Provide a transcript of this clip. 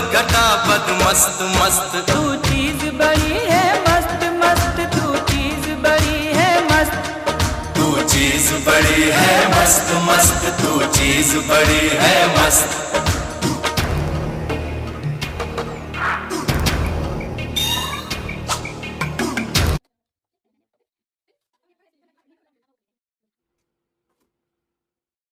घटा बद मस्त मस्त। तू चीज बड़ी है मस्त मस्त, तू चीज बड़ी है मस्त। तू चीज बड़ी है मस्त मस्त, तू चीज बड़ी है मस्त।